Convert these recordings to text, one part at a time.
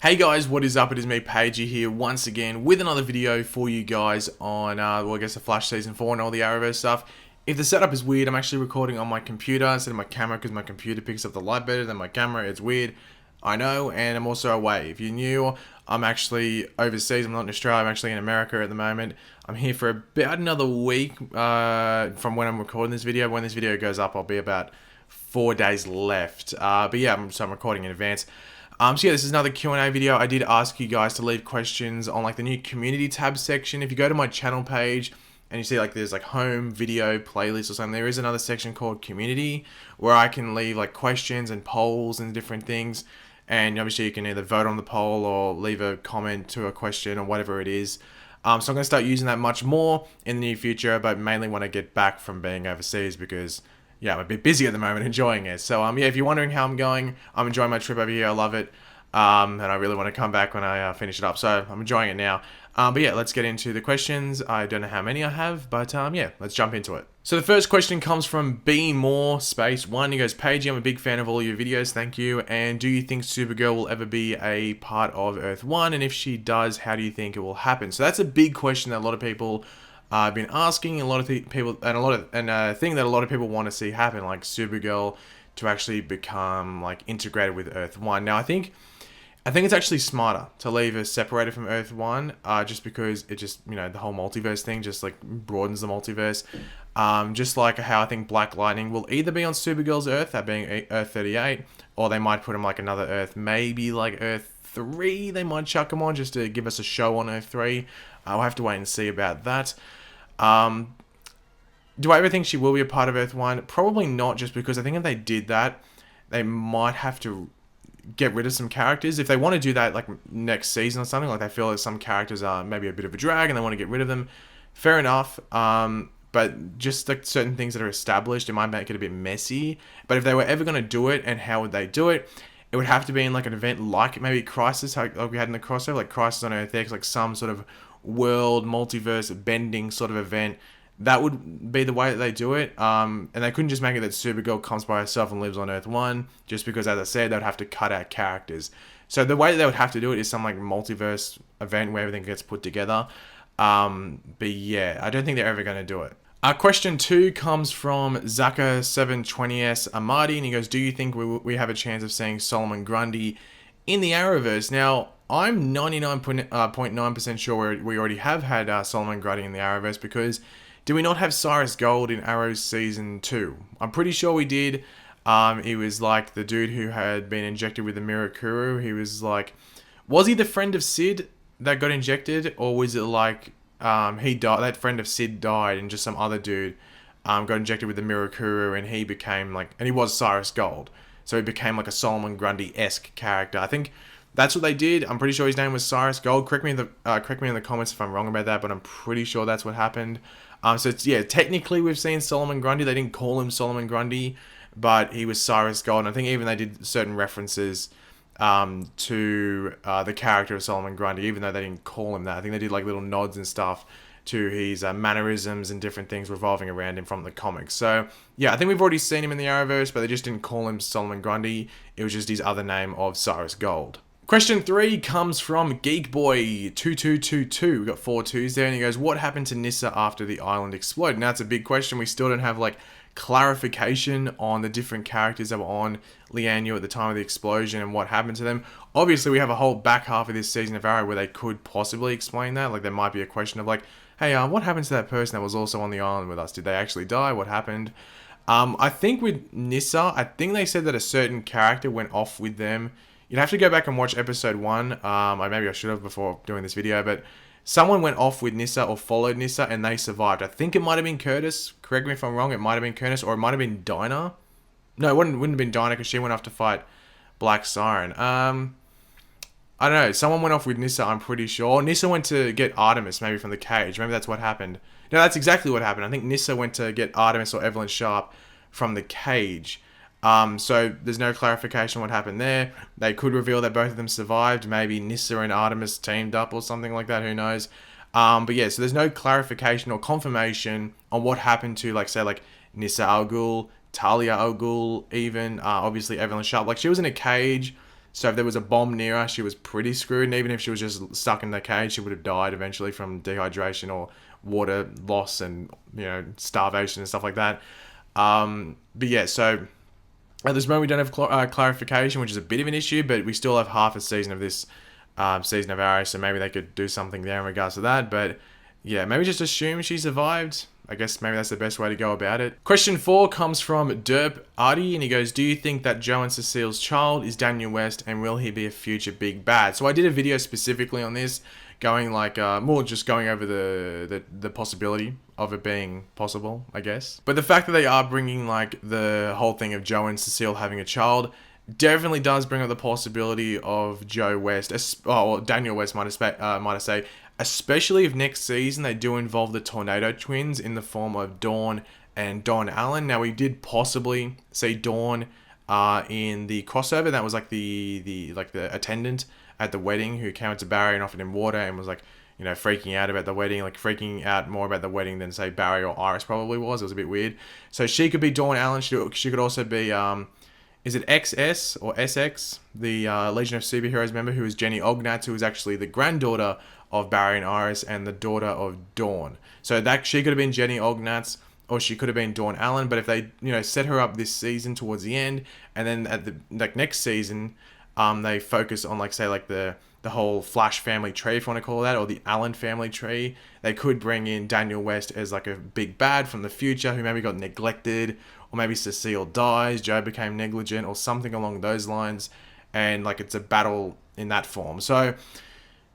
Hey guys, what is up? It is me, Pagey, here once again with another video for you guys on, well, I guess the Flash Season 4 and all the Arrowverse stuff. If the setup is weird, I'm actually recording on my computer instead of my camera because my computer picks up the light better than my camera. It's weird, I know, and I'm also away. If you're new, I'm actually overseas. I'm not in Australia, I'm actually in America at the moment. I'm here for about another week from when I'm recording this video. When this video goes up, I'll be about 4 days left. But yeah, so I'm recording in advance. So yeah, this is another Q&A video. I did ask you guys to leave questions on like the new community tab section. If you go to my channel page and you see like there's like home, video, playlist or something, there is another section called community where I can leave like questions and polls and different things. And obviously you can either vote on the poll or leave a comment to a question or whatever it is. So I'm going to start using that much more in the near future, but mainly when I get back from being overseas because yeah, I'm a bit busy at the moment enjoying it. So yeah, if you're wondering how I'm going, I'm enjoying my trip over here. I love it. And I really want to come back when I finish it up. So I'm enjoying it now. But yeah, let's get into the questions. I don't know how many I have, but yeah, let's jump into it. So the first question comes from Be More Space 1. He goes, Paige, I'm a big fan of all your videos. Thank you. And do you think Supergirl will ever be a part of Earth 1? And if she does, how do you think it will happen? So that's a big question that a lot of people I've been asking a lot of people, and a thing that a lot of people want to see happen, like Supergirl to actually become like integrated with Earth 1. Now I think it's actually smarter to leave her separated from Earth 1, just because it just, you know, the whole multiverse thing just like broadens the multiverse. Just like how I think Black Lightning will either be on Supergirl's Earth, that being Earth 38, or they might put him like another Earth, maybe like Earth 3. They might chuck him on just to give us a show on Earth 3. I'll have to wait and see about that. Do I ever think she will be a part of Earth 1? Probably not, just because I think if they did that, they might have to get rid of some characters. If they want to do that like next season or something, like they feel that some characters are maybe a bit of a drag and they want to get rid of them, fair enough. But just like certain things that are established, it might make it a bit messy. But if they were ever going to do it, and how would they do it? It would have to be in like an event like maybe Crisis, like we had in the crossover, like Crisis on Earth X, like some sort of world multiverse bending sort of event. That would be the way that they do it. And they couldn't just make it that Supergirl comes by herself and lives on Earth 1, just because, as I said, they'd have to cut out characters. So the way that they would have to do it is some like multiverse event where everything gets put together. But yeah, I don't think they're ever going to do it. Question 2 comes from Zaka720S Amadi, and he goes, do you think we have a chance of seeing Solomon Grundy in the Arrowverse? Now, I'm 99.9% sure we already have had Solomon Grundy in the Arrowverse, because do we not have Cyrus Gold in Arrow Season 2? I'm pretty sure we did. He was like the dude who had been injected with the Mirakuru. He was like, was he the friend of Sid that got injected? Or was it like he died, that friend of Sid died, and just some other dude got injected with the Mirakuru, and he became like, and he was Cyrus Gold. So he became like a Solomon Grundy-esque character. I think that's what they did. I'm pretty sure his name was Cyrus Gold. Correct me in the comments if I'm wrong about that, but I'm pretty sure that's what happened. So it's, yeah, technically we've seen Solomon Grundy. They didn't call him Solomon Grundy, but he was Cyrus Gold. And I think even they did certain references to the character of Solomon Grundy, even though they didn't call him that. I think they did like little nods and stuff to his mannerisms and different things revolving around him from the comics. So yeah, I think we've already seen him in the Arrowverse, but they just didn't call him Solomon Grundy. It was just his other name of Cyrus Gold. Question 3 comes from Geekboy2222. We've got 4 2s there, and he goes, what happened to Nyssa after the island exploded? Now, it's a big question. We still don't have like clarification on the different characters that were on Lianyu at the time of the explosion and what happened to them. Obviously, we have a whole back half of this season of Arrow where they could possibly explain that. Like, there might be a question of like, hey, what happened to that person that was also on the island with us? Did they actually die? What happened? I think with Nyssa, I think they said that a certain character went off with them. You'd have to go back and watch episode 1. Maybe I should have before doing this video, but someone went off with Nyssa or followed Nyssa and they survived. I think it might have been Curtis. Correct me if I'm wrong. It might have been Curtis, or it might have been Dinah. No, it wouldn't have been Dinah because she went off to fight Black Siren. I don't know. Someone went off with Nyssa, I'm pretty sure. Nyssa went to get Artemis maybe from the cage. Maybe that's what happened. No, that's exactly what happened. I think Nyssa went to get Artemis or Evelyn Sharp from the cage. So there's no clarification what happened there. They could reveal that both of them survived. Maybe Nyssa and Artemis teamed up or something like that. Who knows? But yeah, so there's no clarification or confirmation on what happened to, like, say, like Nyssa Al Ghul, Talia Al Ghul, even obviously Evelyn Sharp. Like, she was in a cage. So if there was a bomb near her, she was pretty screwed. And even if she was just stuck in the cage, she would have died eventually from dehydration or water loss and, starvation and stuff like that. But yeah, so at this moment we don't have clarification, which is a bit of an issue, but we still have half a season of this season of Arrow, so maybe they could do something there in regards to that. But yeah, maybe just assume she survived. I guess maybe that's the best way to go about it. Question 4 comes from Derp Artie, and he goes, do you think that Joe and Cecile's child is Daniel West, and will he be a future big bad? So I did a video specifically on this, going like, more just going over the possibility of it being possible, I guess. But the fact that they are bringing like the whole thing of Joe and Cecile having a child definitely does bring up the possibility of Joe West, or Daniel West might I say, especially if next season they do involve the Tornado Twins in the form of Dawn and Don Allen. Now, we did possibly see Dawn in the crossover. That was like the attendant at the wedding who came up to Barry and offered him water and was like, freaking out about the wedding, like freaking out more about the wedding than say Barry or Iris probably was. It was a bit weird. So she could be Dawn Allen. She could also be, is it XS or SX, the Legion of Superheroes member, who is Jenny Ognatz, who is actually the granddaughter of Barry and Iris and the daughter of Dawn. So that she could have been Jenny Ognatz, or she could have been Dawn Allen. But if they, set her up this season towards the end, and then at the next season, they focus on the whole Flash family tree, if you want to call it that, or the Allen family tree, they could bring in Daniel West as like a big bad from the future who maybe got neglected, or maybe Cecile dies, Joe became negligent, or something along those lines, and like it's a battle in that form. So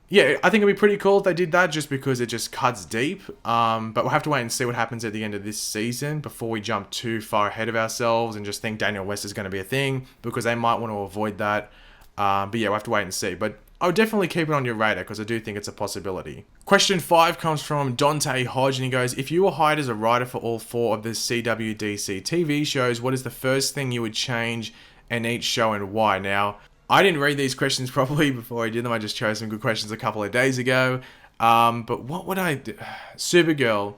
yeah, I think it'd be pretty cool if they did that, just because it just cuts deep. But we'll have to wait and see what happens at the end of this season before we jump too far ahead of ourselves and just think Daniel West is going to be a thing, because they might want to avoid that. But yeah, we'll have to wait and see. But I would definitely keep it on your radar, because I do think it's a possibility. Question 5 comes from Dante Hodge, and he goes, if you were hired as a writer for all 4 of the CWDC TV shows, what is the first thing you would change in each show and why? Now, I didn't read these questions properly before I did them. I just chose some good questions a couple of days ago. But what would I do? Supergirl.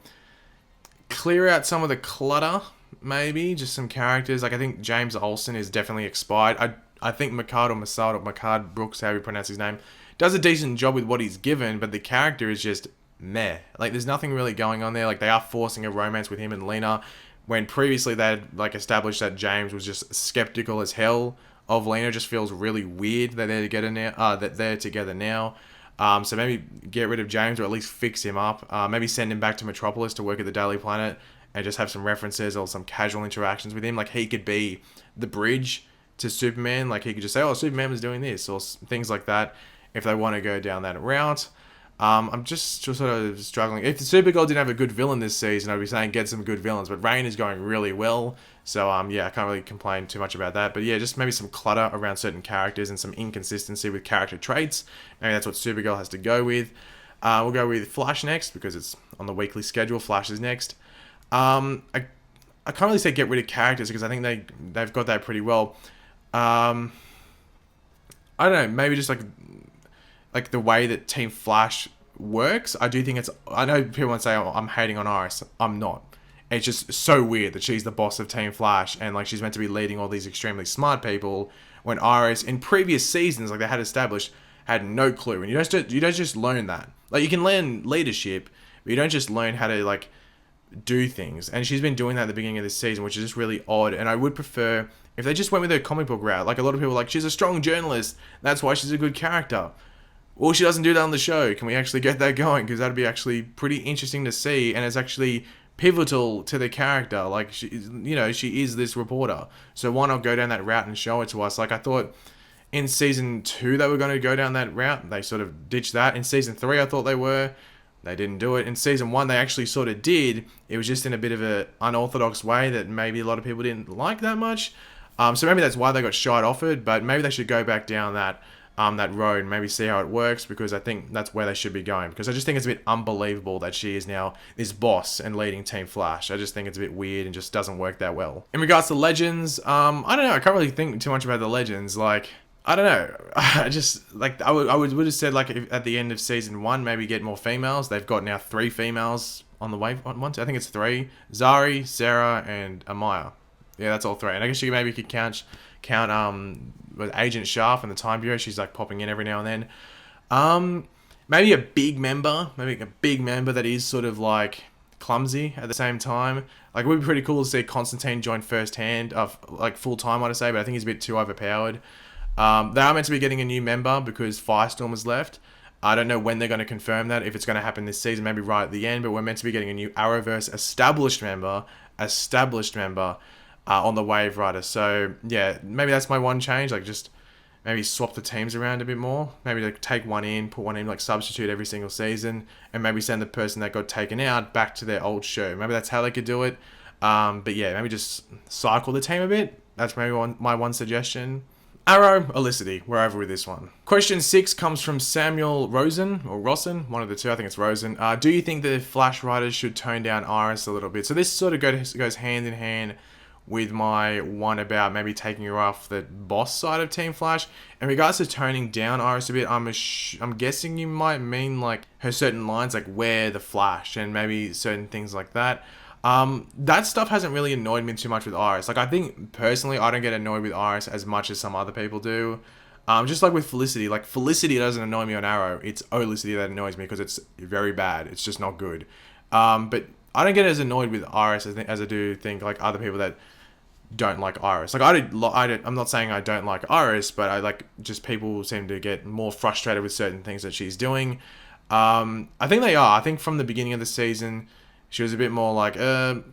Clear out some of the clutter, maybe. Just some characters. Like, I think James Olsen is definitely expired. I think Makad Brooks, however you pronounce his name, does a decent job with what he's given, but the character is just meh. Like, there's nothing really going on there. Like, they are forcing a romance with him and Lena, when previously they had, like, established that James was just skeptical as hell of Lena. Just feels really weird that they're together now. So maybe get rid of James, or at least fix him up. Maybe send him back to Metropolis to work at the Daily Planet, and just have some references or some casual interactions with him. Like, he could be the bridge to Superman. Like, he could just say, oh, Superman was doing this, or things like that, if they want to go down that route. I'm just sort of struggling. If the Supergirl didn't have a good villain this season, I'd be saying get some good villains, but Reign is going really well. So, yeah, I can't really complain too much about that. But yeah, just maybe some clutter around certain characters and some inconsistency with character traits. Maybe that's what Supergirl has to go with. We'll go with Flash next, because it's on the weekly schedule. Flash is next. I can't really say get rid of characters, because I think they've got that pretty well. I don't know, maybe just like the way that Team Flash works. I do think I know people want to say, oh, I'm hating on Iris. I'm not. It's just so weird that she's the boss of Team Flash, and like she's meant to be leading all these extremely smart people, when Iris in previous seasons, like they had established, had no clue. And you don't just learn that. Like, you can learn leadership, but you don't just learn how to like do things. And she's been doing that at the beginning of this season, which is just really odd. And I would prefer if they just went with her comic book route. Like, a lot of people are like, she's a strong journalist, that's why she's a good character. Well, she doesn't do that on the show. Can we actually get that going? Because that'd be actually pretty interesting to see, and it's actually pivotal to the character. Like, she is this reporter. So why not go down that route and show it to us? Like, I thought in season 2 they were going to go down that route. They sort of ditched that. In season 3 I thought they were. They didn't do it. In season 1 they actually sort of did. It was just in a bit of an unorthodox way that maybe a lot of people didn't like that much. So maybe that's why they got shied off it. But maybe they should go back down that road and maybe see how it works, because I think that's where they should be going. Because I just think it's a bit unbelievable that she is now this boss and leading Team Flash. I just think it's a bit weird and just doesn't work that well. In regards to Legends, I don't know. I can't really think too much about the Legends. Like, I don't know. I just, like, I would have said, like, if at the end of season 1, maybe get more females. They've got now 3 females on the way. I think it's 3. Zari, Sarah, and Amaya. Yeah, that's all 3. And I guess you maybe could count with Agent Shaft and the Time Bureau. She's like popping in every now and then. Maybe a big member, that is sort of like clumsy at the same time. Like, it would be pretty cool to see Constantine join first hand, like full time, I'd say, but I think he's a bit too overpowered. They are meant to be getting a new member because Firestorm has left. I don't know when they're going to confirm that, if it's going to happen this season, maybe right at the end, but we're meant to be getting a new Arrowverse established member on the Wave Rider. So, yeah, maybe that's my one change, like just maybe swap the teams around a bit more. Maybe like take one in, put one in, like substitute every single season, and maybe send the person that got taken out back to their old show. Maybe that's how they could do it. But yeah, maybe just cycle the team a bit. That's maybe my one suggestion. Arrow, Olicity, we're over with this one. Question 6 comes from Samuel Rosen, or Rossen, one of the two, I think it's Rosen. Do you think the Flash writers should tone down Iris a little bit? So this sort of goes hand in hand with my one about maybe taking her off the boss side of Team Flash. In regards to toning down Iris a bit, I'm guessing you might mean like her certain lines, like "Where the Flash" and maybe certain things like that. That stuff hasn't really annoyed me too much with Iris. Like, I think personally, I don't get annoyed with Iris as much as some other people do. Just like with Felicity. Like, Felicity doesn't annoy me on Arrow. It's Olicity that annoys me because it's very bad. It's just not good. But I don't get as annoyed with Iris as I do think like other people that don't like Iris. Like, I'm not saying I don't like Iris, but I like just people seem to get more frustrated with certain things that she's doing. I think they are. I think from the beginning of the season, she was a bit more like,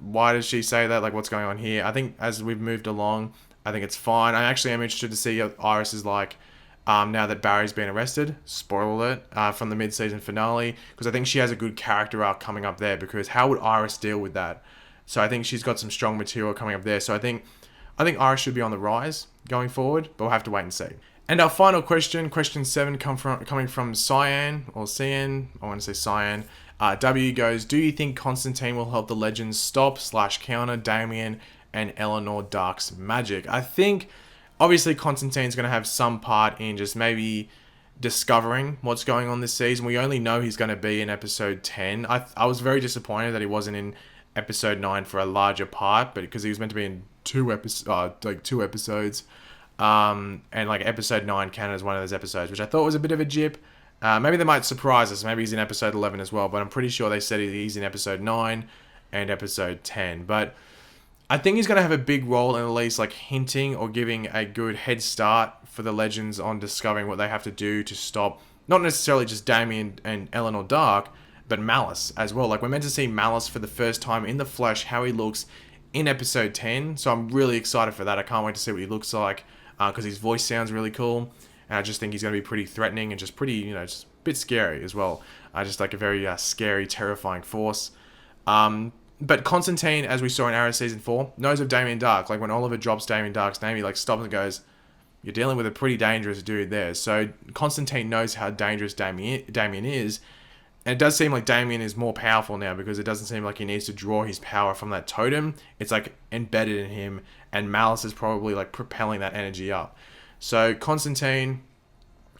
why does she say that? Like, what's going on here? I think as we've moved along, I think it's fine. I actually am interested to see what Iris is like now that Barry's been arrested. Spoiler alert, from the mid-season finale. Because I think she has a good character arc coming up there. Because how would Iris deal with that? So I think she's got some strong material coming up there. So I think Iris should be on the rise going forward. But we'll have to wait and see. And our final question, question 7, coming from Cyan, or Cyan. I want to say Cyan. W goes, do you think Constantine will help the Legends stop / counter Damian and Eleanor Dark's magic? I think, obviously, Constantine's going to have some part in just maybe discovering what's going on this season. We only know he's going to be in episode 10. I was very disappointed that he wasn't in episode 9 for a larger part, but because he was meant to be in two episodes. And like episode 9 counted as one of those episodes, which I thought was a bit of a jip. Maybe they might surprise us. Maybe he's in episode 11 as well, but I'm pretty sure they said he's in episode 9 and episode 10. But I think he's going to have a big role in at least like hinting or giving a good head start for the Legends on discovering what they have to do to stop, not necessarily just Damian and Eleanor Dark, but Malice as well. Like, we're meant to see Malice for the first time in the flesh, how he looks in episode 10. So I'm really excited for that. I can't wait to see what he looks like because his voice sounds really cool. And I just think he's going to be pretty threatening and just pretty, just a bit scary as well. Just like a very scary, terrifying force. But Constantine, as we saw in Arrow Season 4, knows of Damien Dark. Like, when Oliver drops Damien Dark's name, he like stops and goes, you're dealing with a pretty dangerous dude there. So Constantine knows how dangerous Damien is. And it does seem like Damien is more powerful now because it doesn't seem like he needs to draw his power from that totem. It's like embedded in him. And Malice is probably like propelling that energy up. So Constantine,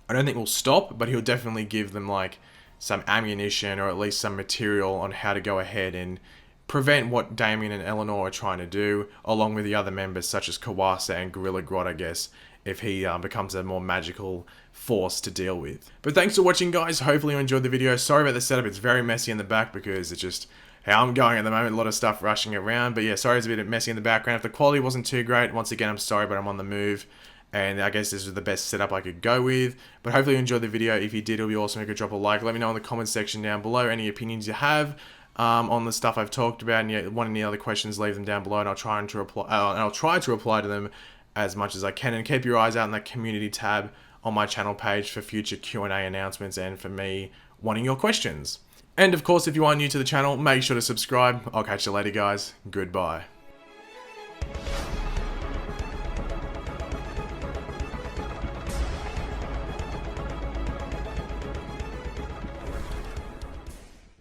I don't think will stop, but he'll definitely give them like some ammunition or at least some material on how to go ahead and prevent what Damian and Eleanor are trying to do, along with the other members such as Kawasa and Gorilla Grodd, I guess, if he becomes a more magical force to deal with. But thanks for watching, guys. Hopefully you enjoyed the video. Sorry about the setup. It's very messy in the back because it's just how I'm going at the moment. A lot of stuff rushing around. But yeah, sorry it's a bit messy in the background. If the quality wasn't too great, once again, I'm sorry, but I'm on the move. And I guess this is the best setup I could go with. But hopefully you enjoyed the video. If you did, it'll be awesome if you could drop a like. Let me know in the comments section down below any opinions you have on the stuff I've talked about. And you want any other questions, leave them down below, and I'll try to reply to them as much as I can. And keep your eyes out in that community tab on my channel page for future Q&A announcements and for me wanting your questions. And of course, if you are new to the channel, make sure to subscribe. I'll catch you later, guys. Goodbye.